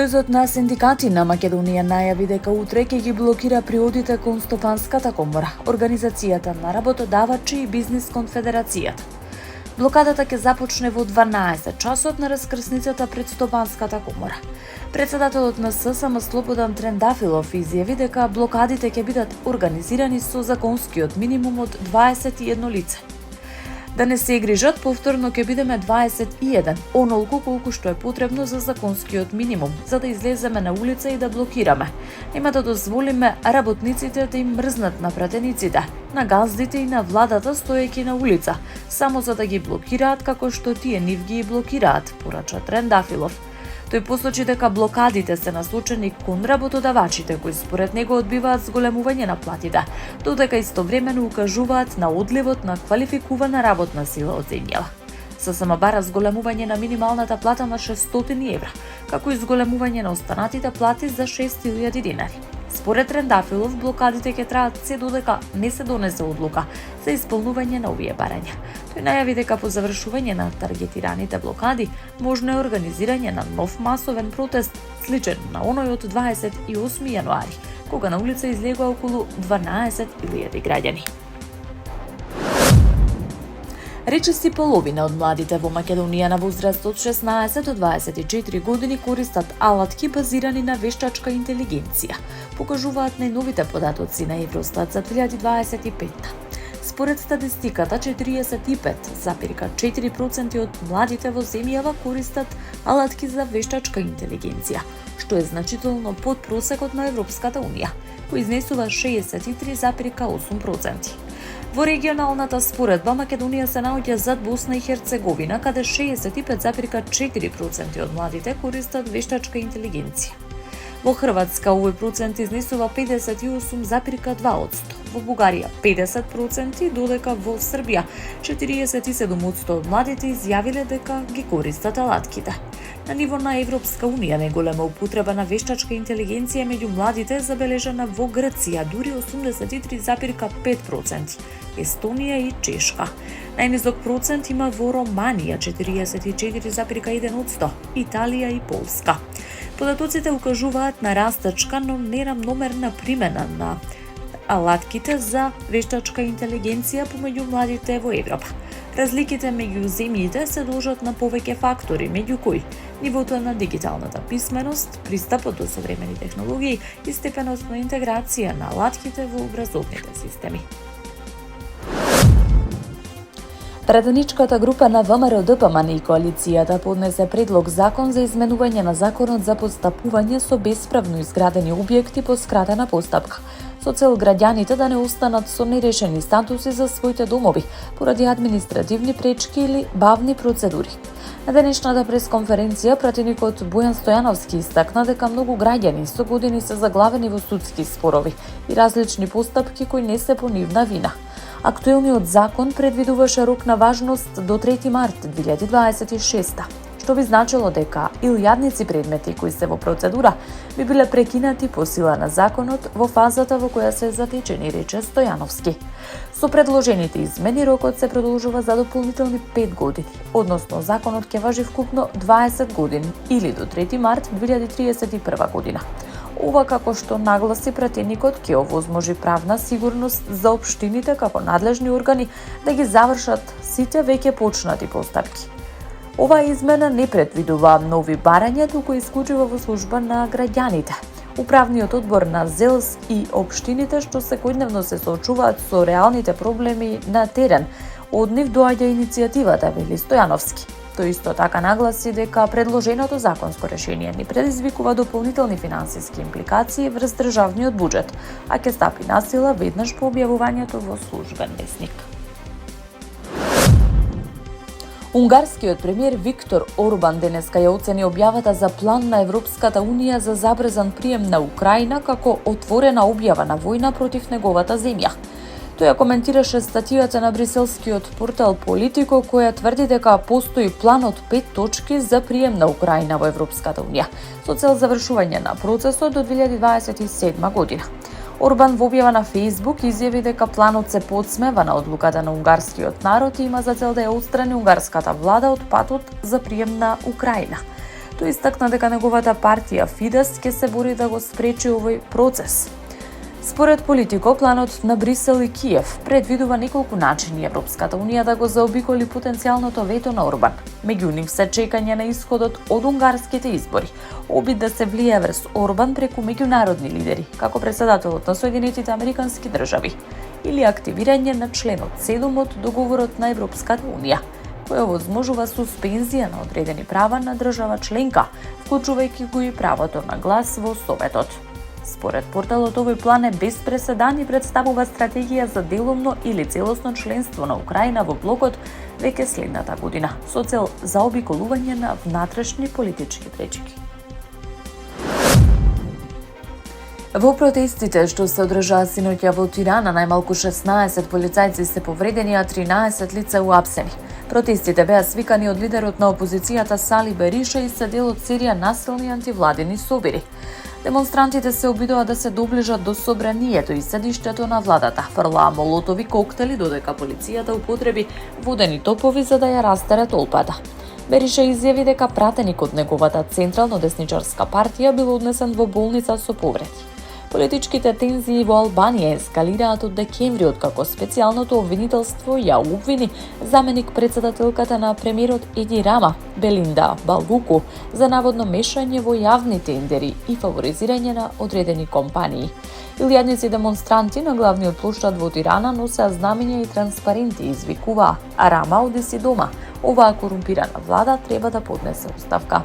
Сојузот на синдикати на Македонија најави дека утре ќе ги блокира приодите кон Стопанската комора, Организацијата на работодавачи и Бизнис конфедерацијата. Блокадата ќе започне во 12 часот на раскрсницата пред Стопанската комора. Председателот на ССМ Слободан Трендафилов изјави дека блокадите ќе бидат организирани со законскиот минимум од 21 лице. Да не се грижат, повторно ќе бидеме 21, онолку колку што е потребно за законскиот минимум, за да излеземе на улица и да блокираме. Нема да дозволиме работниците да им мрзнат на пратениците, на газдите и на владата стоејќи на улица, само за да ги блокираат како што тие нив ги блокираат, порача Трендафилов. Тој посочи дека блокадите се насочени кон работодавачите кои според него одбиваат зголемување на платите, додека истовремено укажуваат на одливот на квалификувана работна сила од земјава. ССМ бара зголемување на минималната плата на 600 евра, како и зголемување на останатите плати за 6000 динари. Според Трендафилов, блокадите ќе траат се додека не се донесе одлука за исполнување на овие барања. Тој најави дека по завршување на таргетираните блокади можно е организирање на нов масовен протест сличен на оној од 28 јануари, кога на улица излегоа околу 12.000 граѓани. Речиси половина од младите во Македонија на возраст од 16 до 24 години користат алатки базирани на вештачка интелигенција, покажуваат најновите податоци на Евростат за 2025. Според статистиката, 45,4% од младите во земјава користат алатки за вештачка интелигенција, што е значително под просекот на Европската Унија, кој изнесува 63,8%. Во регионалната споредба, Македонија се наоѓа зад Босна и Херцеговина, каде 65,4% од младите користат вештачка интелигенција. Во Хрватска овој процент изнесува 58,2%, во Бугарија 50%, додека во Србија 47% од младите изјавиле дека ги користат алатките. На ниво на Европска Унија најголема употреба на вештачка интелигенција меѓу младите е забележана во Грција, дури 83,5%, Естонија и Чешка. Најнизок процент има во Романија 44,1%, Италија и Полска. Податоците укажуваат на растачка, но неравномерна примена на алатките за вештачка интелигенција помеѓу младите во Европа. Разликите меѓу земјите се должат на повеќе фактори, меѓу кои нивото на дигиталната писменост, пристапот до современи технологии и степенот на интеграција на алатките во образовните системи. Пратеничката група на ВМРО-ДПМН и коалицијата поднесе предлог закон за изменување на законот за постапување со бесправно изградени објекти по скратена постапка, со цел граѓаните да не останат со нерешени статуси за своите домови поради административни пречки или бавни процедури. На денешната пресконференција пратеникот Бојан Стојановски истакна дека многу граѓани со години се заглавени во судски спорови и различни постапки кои не се по нивна вина. Актуелниот закон предвидуваше рок на важност до 3 март 2026, што би значило дека илјадници предмети кои се во процедура би биле прекинати по сила на законот во фазата во која се затечени, рече Стојановски. Со предложените измени рокот се продолжува за дополнителни 5 години, односно законот ќе важи вкупно 20 години или до 3 март 2031 година. Ова, како што нагласи пратеникот, ќе овозможи правна сигурност за општините како надлежни органи да ги завршат сите веќе почнати постапки. Оваа измена не предвидува нови барања, туку исклучиво во служба на граѓаните. Управниот одбор на ЗЕЛС и општините што секојдневно се соочуваат со реалните проблеми на терен, од нив доаѓа иницијативата, вели Стојановски. Тој исто така нагласи дека предложеното законско решение не предизвикува дополнителни финансиски импликации врз државниот буџет, а ќе стапи на сила веднаш по објавувањето во службен весник. Унгарскиот премиер Виктор Орбан денеска ја оцени објавата за план на Европската Унија за забрзан прием на Украина како отворена објава на војна против неговата земја. Тој ја коментираше статијата на бриселскиот портал Политико, која тврди дека постои план од 5 точки за прием на Украина во Европската Унија, со цел завршување на процесот до 2027 година. Орбан во објава на Facebook изјави дека планот се подсмева на одлуката на унгарскиот народ и има за цел да ја отстрани унгарската влада од патот за прием на Украина. Тој истакна дека неговата партија Фидес ќе се бори да го спречи овој процес. Според Политико, планот на Брисел и Киев предвидува неколку начини Европската унија да го заобиколи потенцијалното вето на Орбан. Меѓу нив се чекање на исходот од унгарските избори, обид да се влие врз Орбан преку меѓународни лидери, како председателот на Соединетите Американски држави, или активирање на членот 7 од договорот на Европската унија, кој овозможува суспензија на одредени права на држава членка, вклучувајќи го и правото на глас во Советот. Според порталот, овој план е без преседан и представува стратегија за деломно или целосно членство на Украина во блокот веќе следната година, со цел заобиколување на внатрешни политички пречки. Во протестите што се одржаа синоќа во Тирана, најмалку 16 полицајци се повредени, а 13 лица уапсени. Протестите беа свикани од лидерот на опозицијата Сали Бериша и се дел од серија насилни антивладини собири. Демонстрантите се обидоа да се доближат до собранието и седиштето на владата, фрлаа молотови коктели, додека полицијата употреби водени топови за да ја растере толпата. Бериша изјави дека пратеник од неговата централно десничарска партија бил однесен во болница со повреди. Политичките тензии во Албанија ескалираат од декември, откако специјалното обвинителство ја обвини заменик председателката на премиерот Еди Рама, Белинда Балвуку, за наводно мешање во јавни тендери и фаворизирање на одредени компании. Илјадници демонстранти на главниот плоштад во Тирана носеа знамења и транспаренти, извикуваа: "А Рама оди си дома, оваа корумпирана влада треба да поднесе оставка."